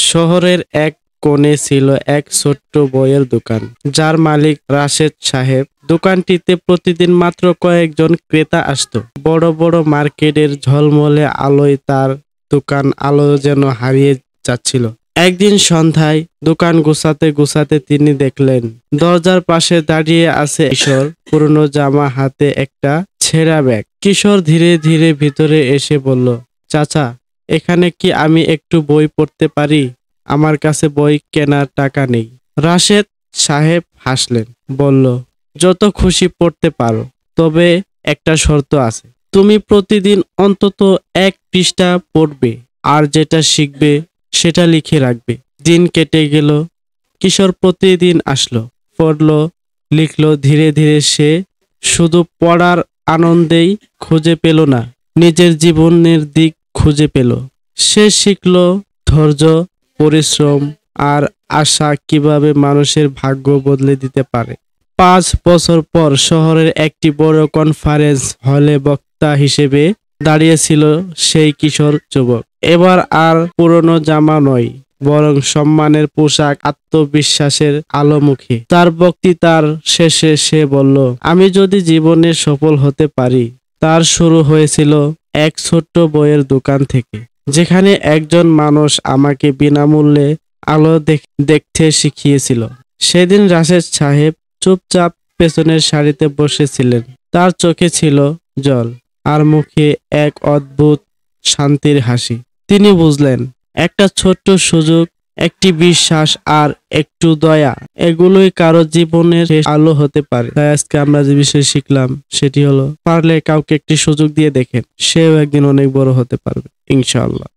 শহরের এক কোণে ছিল এক ছোট্ট বইয়ের দোকান, যার মালিক রাশেদ সাহেব। দোকানটিতে প্রতিদিন মাত্র কয়েকজন ক্রেতা আসতো। বড় বড় মার্কেটের ঝলমলে আলোয় তার দোকান আলো যেন হারিয়ে যাচ্ছিল। একদিন সন্ধ্যায় দোকান গোছাতে গোছাতে তিনি দেখলেন দরজার পাশে দাঁড়িয়ে আছে কিশোর, পুরনো জামা হাতে একটা ছেঁড়া ব্যাগ। কিশোর ধীরে ধীরে ভিতরে এসে বলল, চাচা, এখানে কি আমি একটু বই পড়তে পারি? আমার কাছে বই কেনার টাকা নেই। রাশেদ সাহেব হাসলেন, বলল, যত খুশি পড়তে পারো, তবে একটা শর্ত আছে। তুমি প্রতিদিন অন্তত এক পৃষ্ঠা পড়বে, আর যেটা শিখবে সেটা লিখে রাখবে। দিন কেটে গেল। কিশোর প্রতিদিন আসলো, পড়লো, লিখলো। ধীরে ধীরে সে শুধু পড়ার আনন্দেই খুঁজে পেল না, নিজের জীবনের দিক খুঁজে পেল। সে শিখল ধৈর্য, পরিশ্রম আর আশা কিভাবে মানুষের ভাগ্য বদলে দিতে পারে। 5 বছর পর শহরের একটি বড় কনফারেন্স হলে বক্তা হিসেবে দাঁড়িয়েছিল সেই কিশোর যুবক। এবার আর পুরনো জামা নয়, বরং সম্মানের পোশাক, আত্মবিশ্বাসের আলোমুখে। তার বক্তৃতার শেষে সে বলল, আমি যদি জীবনে সফল হতে পারি। তার শুরু হয়েছিল এক ছোট্ট বইয়ের দোকান থেকে, যেখানে একজন মানুষ আমাকে বিনামূল্যে আলো দেখতে শিখিয়েছিল। সেদিন রাশেদ সাহেব চুপচাপ পেছনের সারিতে বসেছিলেন। তার চোখে ছিল জল, আর মুখে এক অদ্ভুত শান্তির হাসি। তিনি বুঝলেন, একটা ছোট্ট সুযোগ, একটি বিশ্বাস আর একটু দয়া, এগুলোই কারো জীবনের আলো হতে পারে। তাই আজকে আমরা যে বিষয় শিখলাম সেটি হলো, পারলে কাউকে একটি সুযোগ দিয়ে দেখেন, সেও একদিন অনেক বড় হতে পারবে ইনশাআল্লাহ।